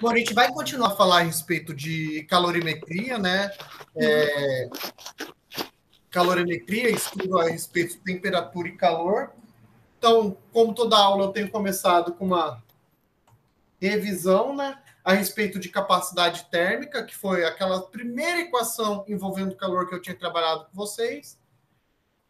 Bom, a gente vai continuar a falar a respeito de calorimetria, né? Calorimetria, estudo a respeito de temperatura e calor. Então, como toda aula, eu tenho começado com uma revisão, né? A respeito de capacidade térmica, que foi aquela primeira equação envolvendo calor que eu tinha trabalhado com vocês.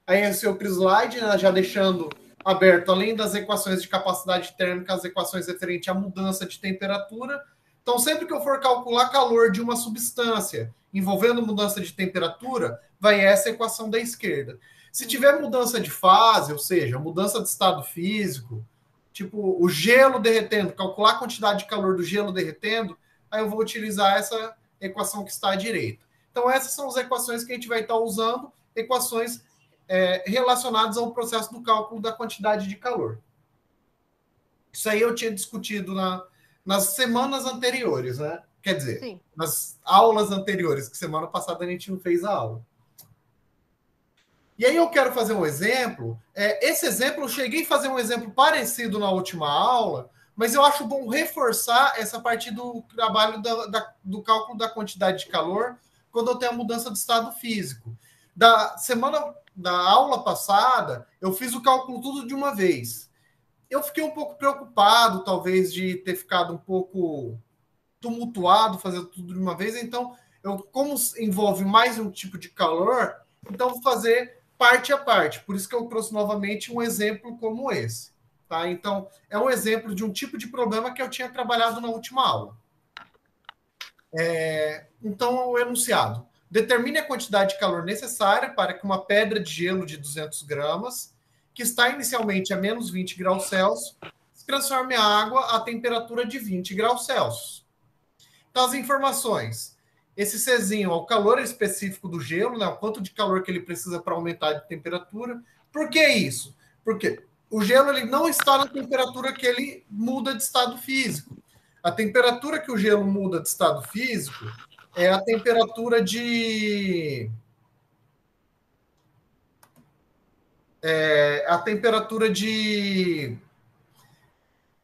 Aí esse outro slide, né, já deixando aberto, além das equações de capacidade térmica, as equações referentes à mudança de temperatura. Então, sempre que eu for calcular calor de uma substância envolvendo mudança de temperatura, vai essa equação da esquerda. Se tiver mudança de fase, ou seja, mudança de estado físico, tipo o gelo derretendo, calcular a quantidade de calor do gelo derretendo, aí eu vou utilizar essa equação que está à direita. Então, essas são as equações que a gente vai estar usando, equações relacionados ao processo do cálculo da quantidade de calor. Isso aí eu tinha discutido nas semanas anteriores, né? Quer dizer, sim, nas aulas anteriores, que semana passada a gente não fez a aula. E aí eu quero fazer um exemplo. Esse exemplo, eu cheguei a fazer um exemplo parecido na última aula, mas eu acho bom reforçar essa parte do trabalho do cálculo da quantidade de calor quando eu tenho a mudança de estado físico. Da aula passada, eu fiz o cálculo tudo de uma vez. Eu fiquei um pouco preocupado, talvez, de ter ficado um pouco tumultuado, fazer tudo de uma vez. Então, como envolve mais um tipo de calor, então vou fazer parte a parte. Por isso que eu trouxe novamente um exemplo como esse. Tá? Então, é um exemplo de um tipo de problema que eu tinha trabalhado na última aula. Então, o enunciado. Determine a quantidade de calor necessária para que uma pedra de gelo de 200 gramas, que está inicialmente a menos 20 graus Celsius, se transforme a água a temperatura de 20 graus Celsius. Então, as informações. Esse Czinho é o calor específico do gelo, né? O quanto de calor que ele precisa para aumentar de temperatura. Por que isso? Porque o gelo ele não está na temperatura que ele muda de estado físico. A temperatura que o gelo muda de estado físico é a temperatura de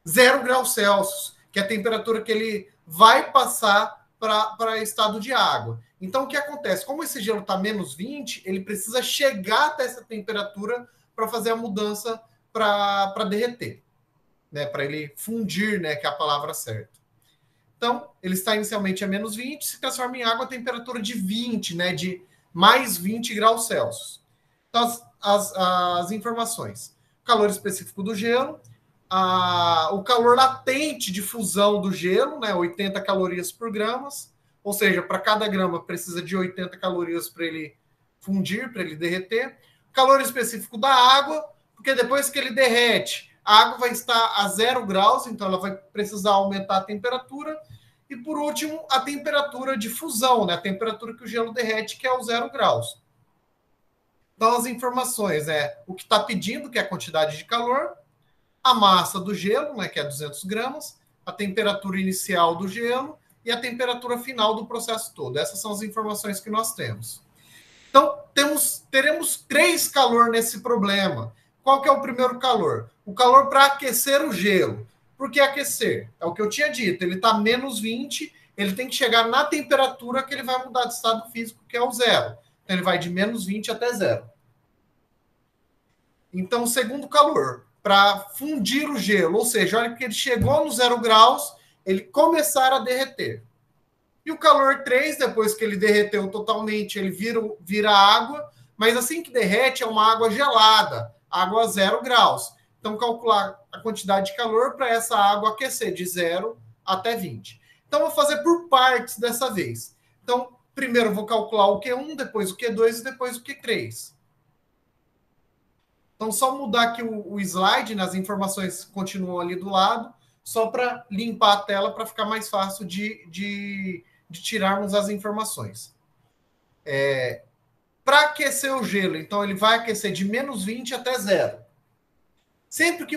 0 graus Celsius, que é a temperatura que ele vai passar para estado de água. Então, o que acontece? Como esse gelo está menos 20, ele precisa chegar até essa temperatura para fazer a mudança para derreter, né? Para ele fundir, né? Que é a palavra certa. Então, ele está inicialmente a menos 20, se transforma em água a temperatura de 20, né? De mais 20 graus Celsius. Então, as informações. Calor específico do gelo, o calor latente de fusão do gelo, né, 80 calorias por gramas, ou seja, para cada grama precisa de 80 calorias para ele fundir, para ele derreter. Calor específico da água, porque depois que ele derrete, a água vai estar a 0 graus, então ela vai precisar aumentar a temperatura. E, por último, a temperatura de fusão, né, a temperatura que o gelo derrete, que é o 0 graus. Então, as informações o que está pedindo, que é a quantidade de calor, a massa do gelo, né, que é 200 gramas, a temperatura inicial do gelo e a temperatura final do processo todo. Essas são as informações que nós temos. Então, teremos 3 calor nesse problema. Qual que é o primeiro calor? O calor para aquecer o gelo. Por que aquecer? É o que eu tinha dito. Ele está menos 20, ele tem que chegar na temperatura que ele vai mudar de estado físico, que é o 0. Então, ele vai de menos 20 até 0. Então, o segundo calor, para fundir o gelo, ou seja, olha que ele chegou no 0 graus, ele começar a derreter. E o calor 3, depois que ele derreteu totalmente, ele vira água, mas assim que derrete é uma água gelada, água a 0 graus. Então, calcular a quantidade de calor para essa água aquecer de 0 até 20. Então, vou fazer por partes dessa vez. Então, primeiro eu vou calcular o Q1, depois o Q2 e depois o Q3. Então, só mudar aqui o slide, né? As informações continuam ali do lado, só para limpar a tela, para ficar mais fácil de tirarmos as informações. Para aquecer o gelo, então, ele vai aquecer de menos 20 até 0. Sempre que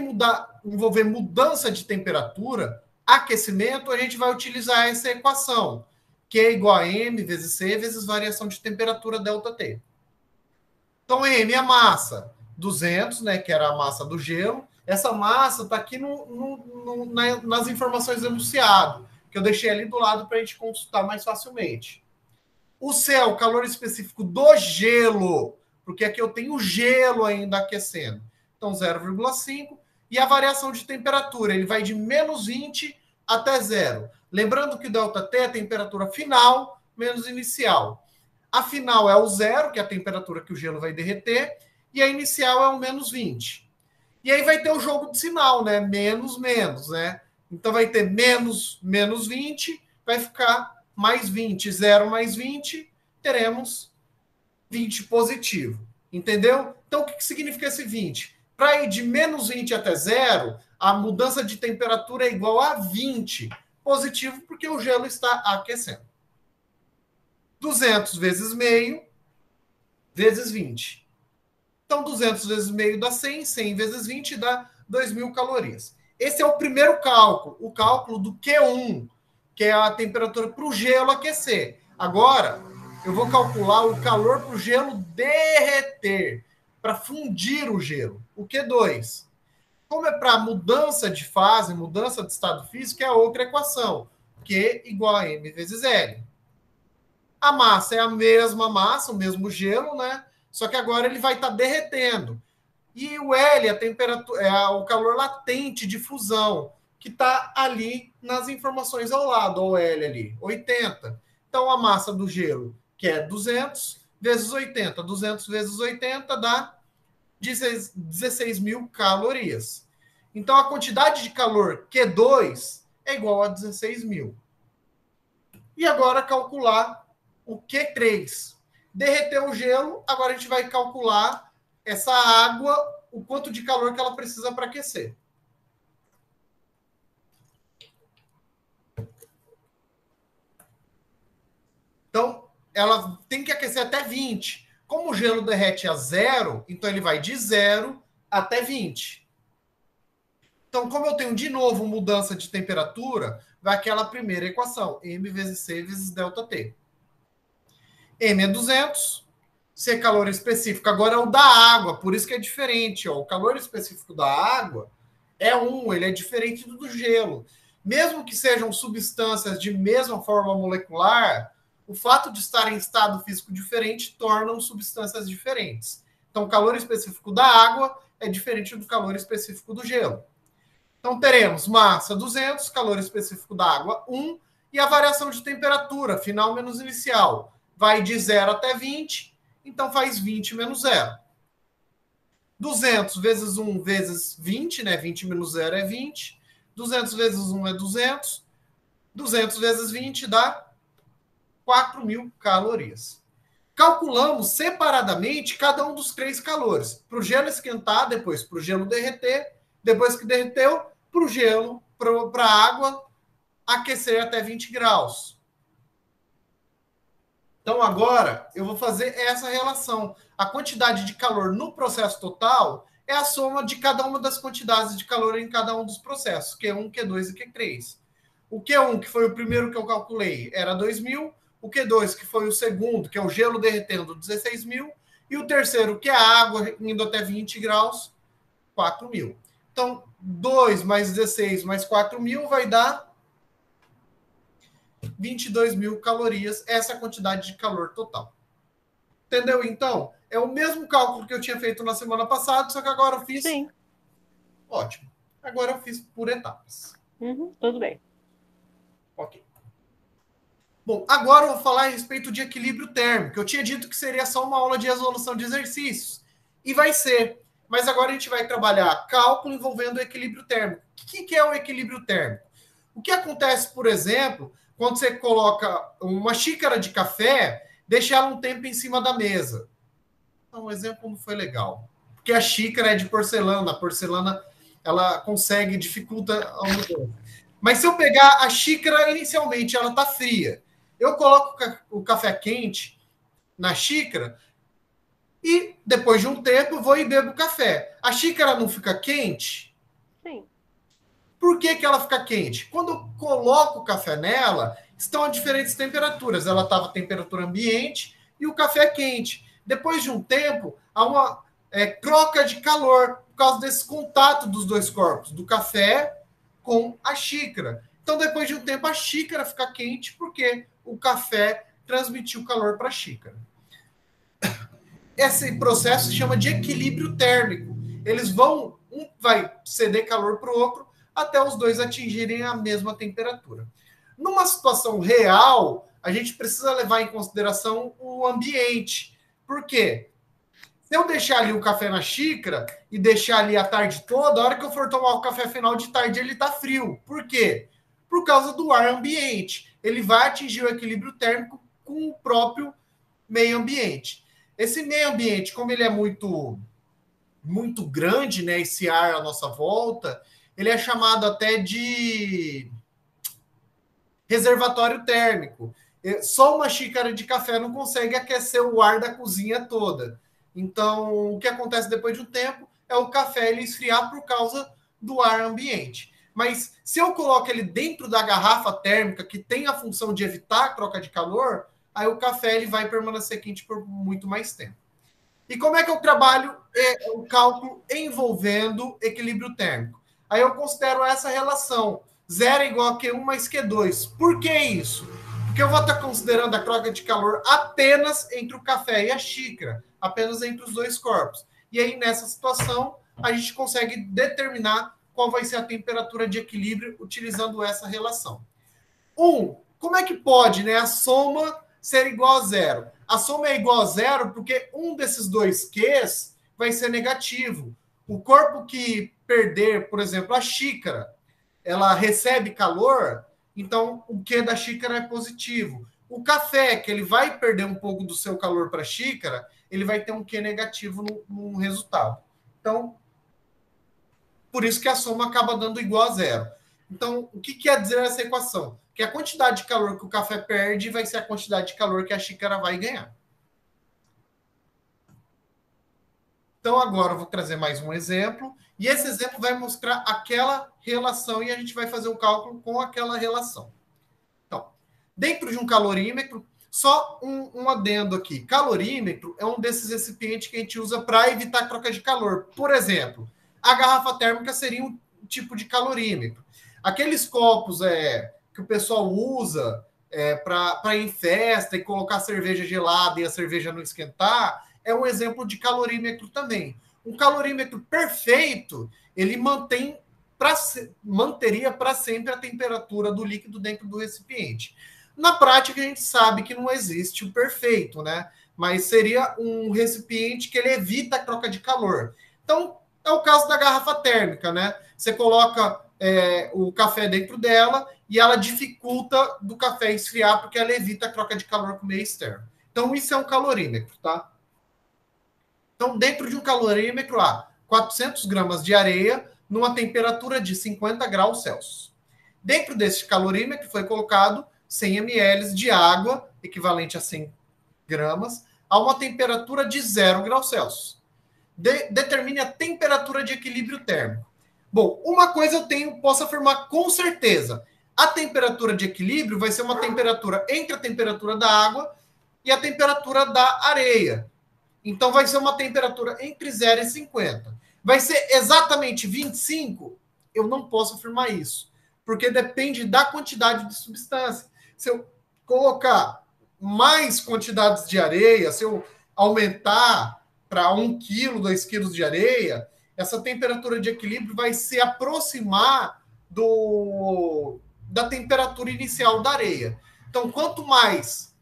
envolver mudança de temperatura, aquecimento, a gente vai utilizar essa equação, que é igual a M vezes C vezes variação de temperatura ΔT. Então, M é a massa. 200, né, que era a massa do gelo. Essa massa está aqui nas informações do enunciado, que eu deixei ali do lado para a gente consultar mais facilmente. O C é o calor específico do gelo, porque aqui eu tenho gelo ainda aquecendo. Então, 0,5. E a variação de temperatura, ele vai de menos 20 até zero. Lembrando que o ΔT é a temperatura final menos inicial. A final é o zero, que é a temperatura que o gelo vai derreter, e a inicial é o menos 20. E aí vai ter o jogo de sinal, né? Menos, menos, né? Então vai ter menos 20, vai ficar mais 20. 0 mais 20, teremos 20 positivo. Entendeu? Então o que significa esse 20? Para ir de menos 20 até zero, a mudança de temperatura é igual a 20 positivo, porque o gelo está aquecendo. 200 vezes meio, vezes 20. Então, 200 vezes meio dá 100, 100 vezes 20 dá 2.000 calorias. Esse é o primeiro cálculo, o cálculo do Q1, que é a temperatura para o gelo aquecer. Agora, eu vou calcular o calor para o gelo derreter, para fundir o gelo, o Q2. Como é para mudança de fase, mudança de estado físico, é outra equação, Q igual a M vezes L. A massa é a mesma massa, o mesmo gelo, né? Só que agora ele vai estar derretendo. E o L, a temperatura, é o calor latente de fusão, que está ali nas informações ao lado, o L ali, 80. Então, a massa do gelo, que é 200 vezes 80. 200 vezes 80 dá 16.000 calorias. Então, a quantidade de calor Q2 é igual a 16.000. E agora calcular o Q3. Derreteu o gelo, agora a gente vai calcular essa água, o quanto de calor que ela precisa para aquecer. Então, ela tem que aquecer até 20. Como o gelo derrete a zero, então ele vai de 0 até 20. Então, como eu tenho de novo mudança de temperatura, vai aquela primeira equação, M vezes C vezes ΔT. M é 200, C é calor específico. Agora é o da água, por isso que é diferente. Ó. O calor específico da água é 1, ele é diferente do gelo. Mesmo que sejam substâncias de mesma forma molecular, o fato de estar em estado físico diferente tornam substâncias diferentes. Então, o calor específico da água é diferente do calor específico do gelo. Então, teremos massa 200, calor específico da água 1, e a variação de temperatura, final menos inicial, vai de 0 até 20, então faz 20 menos 0. 200 vezes 1 vezes 20, né? 20 menos 0 é 20. 200 vezes 1 é 200. 200 vezes 20 dá 4.000 calorias. Calculamos separadamente cada um dos 3 calores. Para o gelo esquentar, depois para o gelo derreter, depois que derreteu, para o gelo, para a água aquecer até 20 graus. Então, agora, eu vou fazer essa relação. A quantidade de calor no processo total é a soma de cada uma das quantidades de calor em cada um dos processos, Q1, Q2 e Q3. O Q1, que foi o primeiro que eu calculei, era 2.000. O Q2, que foi o segundo, que é o gelo derretendo, 16.000. E o terceiro, que é a água indo até 20 graus, 4.000. Então, 2 mais 16 mais 4.000 vai dar 22.000 calorias, essa é a quantidade de calor total. Entendeu? Então, é o mesmo cálculo que eu tinha feito na semana passada, só que agora eu fiz... Sim. Ótimo. Agora eu fiz por etapas. Tudo bem. Ok. Bom, agora eu vou falar a respeito de equilíbrio térmico. Eu tinha dito que seria só uma aula de resolução de exercícios. E vai ser. Mas agora a gente vai trabalhar cálculo envolvendo o equilíbrio térmico. O que é o equilíbrio térmico? O que acontece, por exemplo, quando você coloca uma xícara de café, deixa ela um tempo em cima da mesa? Então, o exemplo não foi legal. Porque a xícara é de porcelana. A porcelana, ela consegue, dificulta a mudança. Mas se eu pegar a xícara, inicialmente, ela está fria. Eu coloco o café quente na xícara e, depois de um tempo, vou e bebo café. A xícara não fica quente? Sim. Por que ela fica quente? Quando eu coloco o café nela, estão a diferentes temperaturas. Ela estava a temperatura ambiente e o café é quente. Depois de um tempo, há uma troca de calor por causa desse contato dos dois corpos, do café com a xícara. Então, depois de um tempo, a xícara fica quente porque o café transmitiu calor para a xícara. Esse processo se chama de equilíbrio térmico. Eles vão, um vai ceder calor para o outro até os dois atingirem a mesma temperatura. Numa situação real, a gente precisa levar em consideração o ambiente. Por quê? Se eu deixar ali o café na xícara e deixar ali a tarde toda, a hora que eu for tomar o café final de tarde, ele está frio. Por quê? Por causa do ar ambiente. Ele vai atingir o equilíbrio térmico com o próprio meio ambiente. Esse meio ambiente, como ele é muito grande, né, esse ar à nossa volta, ele é chamado até de reservatório térmico. Só uma xícara de café não consegue aquecer o ar da cozinha toda. Então, o que acontece depois de um tempo é o café ele esfriar por causa do ar ambiente. Mas se eu coloco ele dentro da garrafa térmica, que tem a função de evitar a troca de calor, aí o café ele vai permanecer quente por muito mais tempo. E como é que eu trabalho o cálculo envolvendo equilíbrio térmico? Aí eu considero essa relação. Zero é igual a Q1 mais Q2. Por que isso? Porque eu vou estar considerando a troca de calor apenas entre o café e a xícara, apenas entre os dois corpos. E aí, nessa situação, a gente consegue determinar qual vai ser a temperatura de equilíbrio utilizando essa relação. Como é que pode, né, a soma ser igual a zero? A soma é igual a zero porque um desses dois Qs vai ser negativo. O corpo que perder, por exemplo, a xícara, ela recebe calor, então o Q da xícara é positivo. O café, que ele vai perder um pouco do seu calor para a xícara, ele vai ter um Q negativo no resultado. Então, por isso que a soma acaba dando igual a zero. Então, o que quer dizer essa equação? Que a quantidade de calor que o café perde vai ser a quantidade de calor que a xícara vai ganhar. Então, agora eu vou trazer mais um exemplo. E esse exemplo vai mostrar aquela relação e a gente vai fazer o cálculo com aquela relação. Então, dentro de um calorímetro, só um adendo aqui. Calorímetro é um desses recipientes que a gente usa para evitar troca de calor. Por exemplo, a garrafa térmica seria um tipo de calorímetro. Aqueles copos que o pessoal usa para ir em festa e colocar cerveja gelada e a cerveja não esquentar, é um exemplo de calorímetro também. Um calorímetro perfeito, ele manteria para sempre a temperatura do líquido dentro do recipiente. Na prática, a gente sabe que não existe o perfeito, né? Mas seria um recipiente que ele evita a troca de calor. Então, é o caso da garrafa térmica, né? Você coloca o café dentro dela e ela dificulta do café esfriar porque ela evita a troca de calor com o meio externo. Então, isso é um calorímetro, tá? Então, dentro de um calorímetro, há 400 gramas de areia numa temperatura de 50 graus Celsius. Dentro desse calorímetro foi colocado 100 ml de água, equivalente a 100 gramas, a uma temperatura de 0 graus Celsius. Determine a temperatura de equilíbrio térmico. Bom, uma coisa posso afirmar com certeza. A temperatura de equilíbrio vai ser uma temperatura entre a temperatura da água e a temperatura da areia. Então, vai ser uma temperatura entre 0 e 50. Vai ser exatamente 25? Eu não posso afirmar isso, porque depende da quantidade de substância. Se eu colocar mais quantidades de areia, se eu aumentar para 1 quilo, 2 quilos de areia, essa temperatura de equilíbrio vai se aproximar da temperatura inicial da areia. Então, quanto mais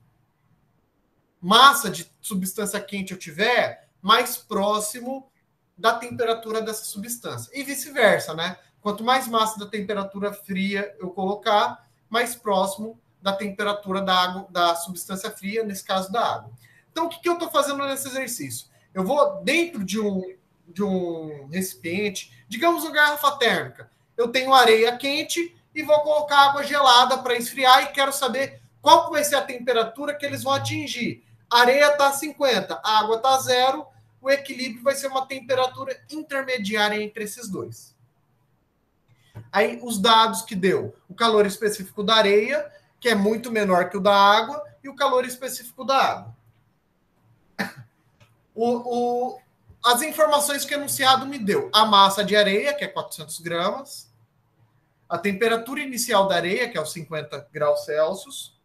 massa de substância quente eu tiver, mais próximo da temperatura dessa substância. E vice-versa, né? Quanto mais massa da temperatura fria eu colocar, mais próximo da temperatura da água, da substância fria, nesse caso da água. Então, o que eu estou fazendo nesse exercício? Eu vou dentro de um recipiente, digamos uma garrafa térmica. Eu tenho areia quente e vou colocar água gelada para esfriar e quero saber qual vai ser a temperatura que eles vão atingir. A areia está a 50, a água está a 0, o equilíbrio vai ser uma temperatura intermediária entre esses dois. Aí, os dados que deu, o calor específico da areia, que é muito menor que o da água, e o calor específico da água. As informações que o enunciado me deu. A massa de areia, que é 400 gramas, a temperatura inicial da areia, que é os 50 graus Celsius.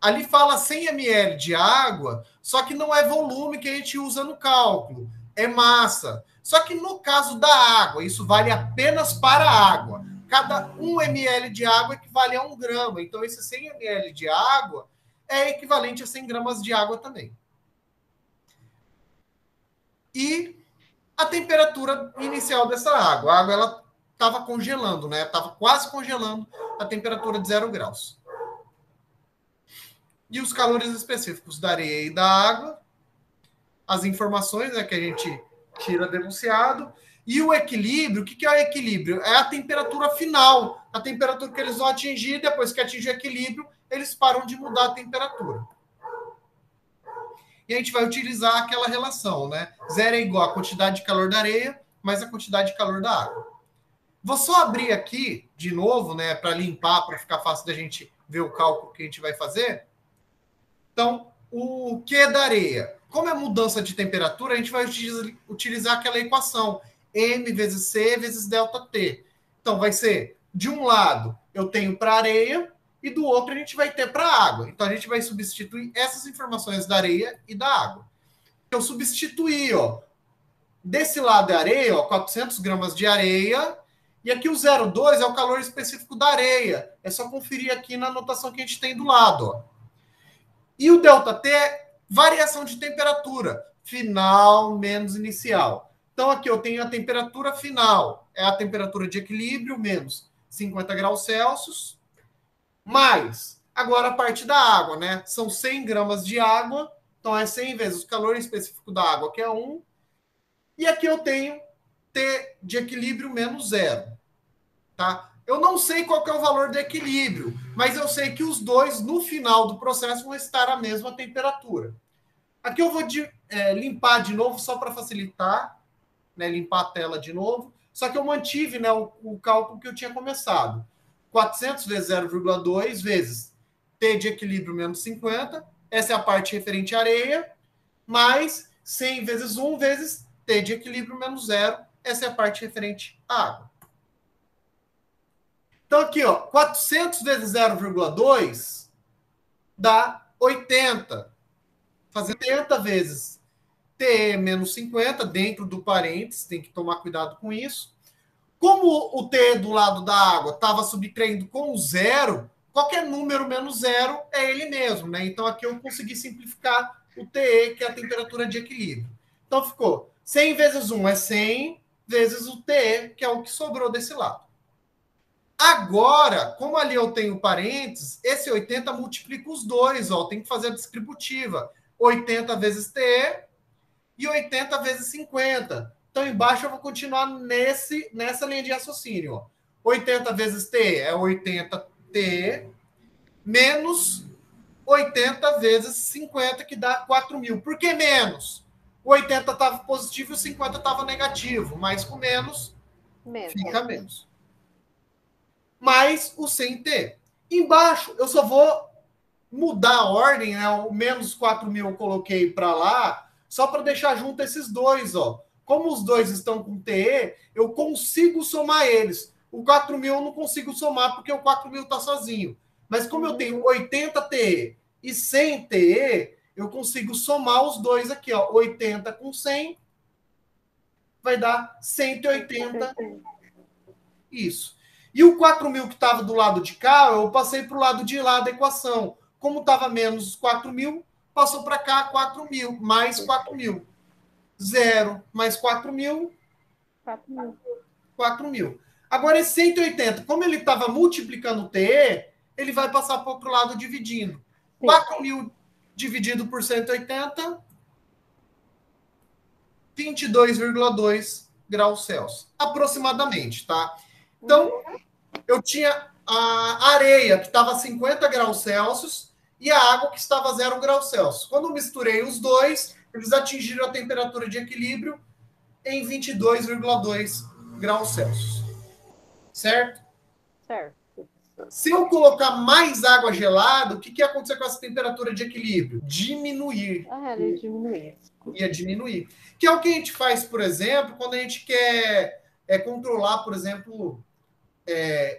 Ali fala 100 ml de água, só que não é volume que a gente usa no cálculo, é massa. Só que no caso da água, isso vale apenas para a água. Cada 1 ml de água equivale a 1 grama. Então, esse 100 ml de água é equivalente a 100 gramas de água também. E a temperatura inicial dessa água. A água ela estava congelando, né? Estava quase congelando a temperatura de 0 graus. E os calores específicos da areia e da água, as informações, né, que a gente tira do enunciado, e o equilíbrio. O que é o equilíbrio? É a temperatura final, a temperatura que eles vão atingir. Depois que atingir o equilíbrio, eles param de mudar a temperatura. E a gente vai utilizar aquela relação, né? Zero é igual à quantidade de calor da areia mais a quantidade de calor da água. Vou só abrir aqui, de novo, né, para limpar, para ficar fácil da gente ver o cálculo que a gente vai fazer. Então, o Q da areia? Como é mudança de temperatura, a gente vai utilizar aquela equação M vezes C vezes ΔT. Então, vai ser, de um lado, eu tenho para areia, e do outro a gente vai ter para água. Então, a gente vai substituir essas informações da areia e da água. Eu substituí, ó, desse lado é areia, ó, 400 gramas de areia, e aqui o 0,2 é o calor específico da areia. É só conferir aqui na anotação que a gente tem do lado, ó. E o ΔT é variação de temperatura, final menos inicial. Então, aqui eu tenho a temperatura final, é a temperatura de equilíbrio, menos 50 graus Celsius, mais, agora a parte da água, né? São 100 gramas de água, então é 100 vezes o calor específico da água, que é 1. E aqui eu tenho T de equilíbrio menos 0. Tá? Eu não sei qual que é o valor de equilíbrio, mas eu sei que os dois, no final do processo, vão estar à mesma temperatura. Aqui eu vou limpar de novo, só para facilitar, né? Limpar a tela de novo. Só que eu mantive, né, o cálculo que eu tinha começado. 400 vezes 0,2 vezes T de equilíbrio menos 50. Essa é a parte referente à areia. Mais 100 vezes 1 vezes T de equilíbrio menos 0. Essa é a parte referente à água. Então, aqui, ó, 400 vezes 0,2 dá 80. Fazer 80 vezes T menos 50, dentro do parênteses, tem que tomar cuidado com isso. Como o T do lado da água estava subtraindo com o zero, qualquer número menos zero é ele mesmo, né? Então, aqui eu consegui simplificar o TE, que é a temperatura de equilíbrio. Então, ficou 100 vezes 1 é 100 vezes o TE, que é o que sobrou desse lado. Agora, como ali eu tenho parênteses, esse 80 multiplica os dois, ó, tem que fazer a distributiva. 80 vezes TE e 80 vezes 50. Então, embaixo eu vou continuar nessa linha de raciocínio. Ó. 80 vezes TE é 80 TE menos 80 vezes 50, que dá 4.000. Por que menos? O 80 estava positivo e o 50 estava negativo. Mais com menos, fica menos. Mais o 100T. Embaixo, eu só vou mudar a ordem, né? O menos 4.000 eu coloquei para lá, só para deixar junto esses dois, ó. Como os dois estão com TE, eu consigo somar eles. O 4.000 eu não consigo somar, porque o 4.000 está sozinho. Mas como eu tenho 80 TE e 100 TE, eu consigo somar os dois aqui, ó. 80 com 100 vai dar 180. Isso. E o 4.000 que estava do lado de cá, eu passei para o lado de lá da equação. Como estava menos 4.000, passou para cá 4.000, mais 4.000. 0 mais 4.000, 4.000. Agora, esse 180, como ele estava multiplicando o TE, ele vai passar para o outro lado dividindo. 4.000 dividido por 180, 22,2 graus Celsius. Aproximadamente, tá? Então, eu tinha a areia, que estava a 50 graus Celsius, e a água, que estava a 0 graus Celsius. Quando eu misturei os dois, eles atingiram a temperatura de equilíbrio em 22,2 graus Celsius. Certo? Certo. Se eu colocar mais água gelada, o que ia acontecer com essa temperatura de equilíbrio? Diminuir. Ela ia diminuir. Ia diminuir. Que é o que a gente faz, por exemplo, quando a gente quer controlar, por exemplo,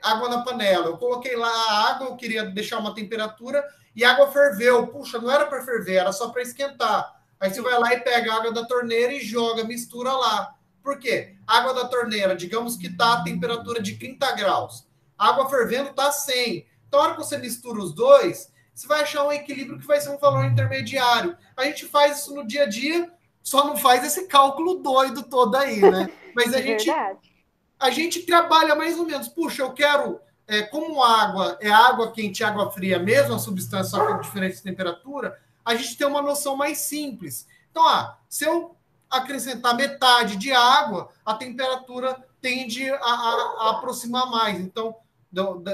água na panela. Eu coloquei lá a água, eu queria deixar uma temperatura e a água ferveu. Puxa, não era para ferver, era só para esquentar. Aí você vai lá e pega a água da torneira e joga, mistura lá. Por quê? A água da torneira, digamos que está a temperatura de 30 graus. A água fervendo está 100. Então, a hora que você mistura os dois, você vai achar um equilíbrio que vai ser um valor intermediário. A gente faz isso no dia a dia, só não faz esse cálculo doido todo aí, né? Mas Verdade. a gente trabalha mais ou menos. Puxa, eu quero, como água é água quente e água fria, mesma substância, só com diferente temperatura, a gente tem uma noção mais simples. Então, se eu acrescentar metade de água, a temperatura tende a aproximar mais. Então,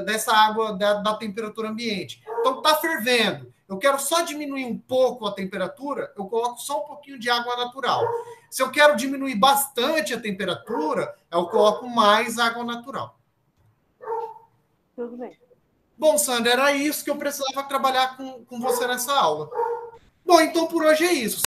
dessa água da temperatura ambiente. Então, está fervendo. Eu quero só diminuir um pouco a temperatura, eu coloco só um pouquinho de água natural. Se eu quero diminuir bastante a temperatura, eu coloco mais água natural. Tudo bem. Bom, Sandra, era isso que eu precisava trabalhar com você nessa aula. Bom, então por hoje é isso.